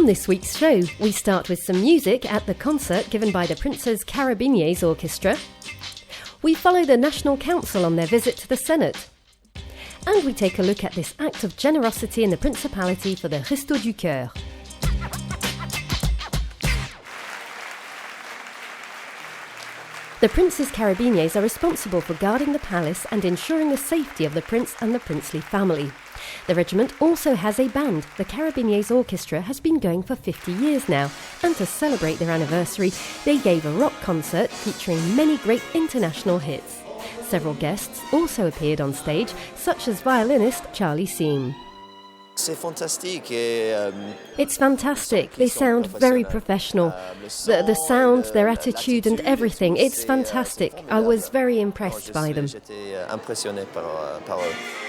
On this week's show, we start with some music at the concert given by the Prince's Carabiniers Orchestra. We follow the National Council on their visit to the Senate. And we take a look at this act of generosity in the Principality for the Restos du Cœur. The Prince's Carabiniers are responsible for guarding the palace and ensuring the safety of the Prince and the princely family. The regiment also has a band. The Carabiniers Orchestra has been going for 50 years now, and to celebrate their anniversary, they gave a rock concert featuring many great international hits. Several guests also appeared on stage, such as violinist Charlie Seam. It's fantastic. They sound very professional. The sound, their attitude and everything, it's fantastic. I was very impressed by them.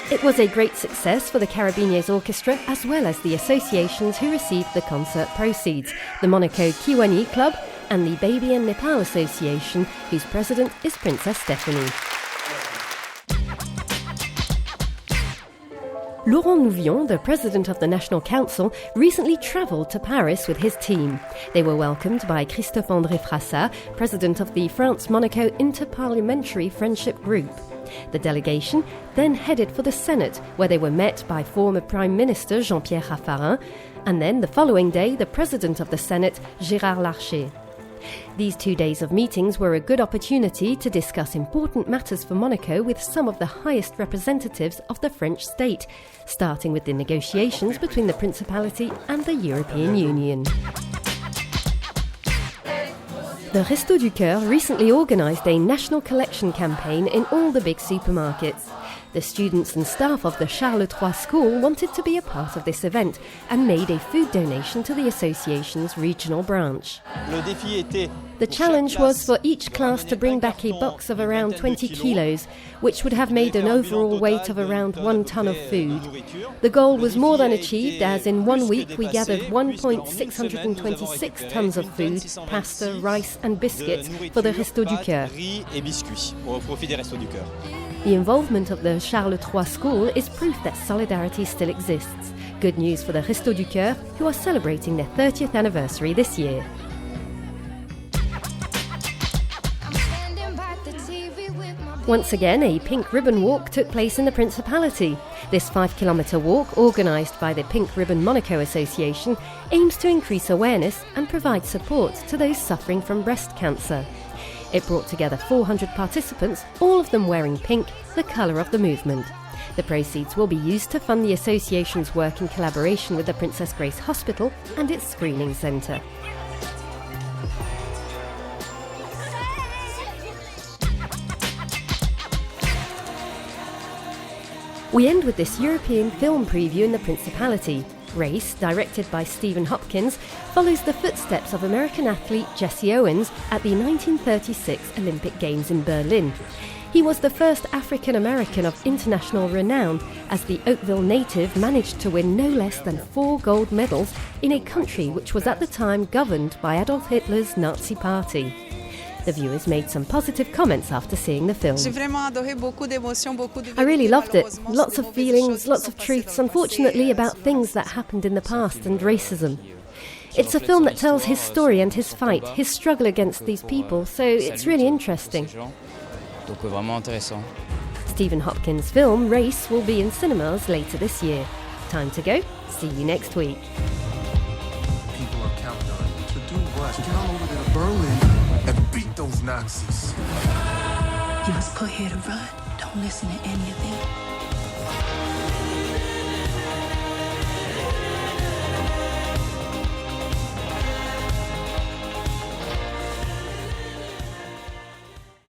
It was a great success for the Carabiniers Orchestra as well as the associations who received the concert proceeds, the Monaco Kiwani Club and the Baby and Nepal Association, whose president is Princess Stephanie. Laurent Nouvion, the president of the National Council, recently travelled to Paris with his team. They were welcomed by Christophe-André Frassat, president of the France-Monaco Interparliamentary Friendship Group. The delegation then headed for the Senate, where they were met by former Prime Minister Jean-Pierre Raffarin, and then the following day the president of the Senate, Gérard Larcher. These 2 days of meetings were a good opportunity to discuss important matters for Monaco with some of the highest representatives of the French state, starting with the negotiations between the Principality and the European Union. The Restos du Cœur recently organised a national collection campaign in all the big supermarkets. The students and staff of the Charles III School wanted to be a part of this event and made a food donation to the association's regional branch. The challenge was for each class to bring back a box of around 20 kilos, which would have made an overall weight of around 1 ton of food. The goal was more than achieved, as in 1 week we gathered 1.626 tons of food, pasta, rice and biscuits for the Restos du Cœur. The involvement of the Charles III School is proof that solidarity still exists. Good news for the Restos du Cœur, who are celebrating their 30th anniversary this year. Once again, a pink ribbon walk took place in the Principality. This 5-kilometre walk, organised by the Pink Ribbon Monaco Association, aims to increase awareness and provide support to those suffering from breast cancer. It brought together 400 participants, all of them wearing pink, the colour of the movement. The proceeds will be used to fund the association's work in collaboration with the Princess Grace Hospital and its screening centre. We end with this European film preview in the Principality. Race, directed by Stephen Hopkins, follows the footsteps of American athlete Jesse Owens at the 1936 Olympic Games in Berlin. He was the first African-American of international renown, as the Oakville native managed to win no less than 4 gold medals in a country which was at the time governed by Adolf Hitler's Nazi Party. The viewers made some positive comments after seeing the film. I really loved it. Lots of feelings, lots of truths, unfortunately about things that happened in the past and racism. It's a film that tells his story and his fight, his struggle against these people, so it's really interesting. Stephen Hopkins' film Race will be in cinemas later this year. Time to go. See you next week. People are counting on you to do what? Get all over to Berlin and beat those Nazis. You was put here to run. Don't listen to any of them.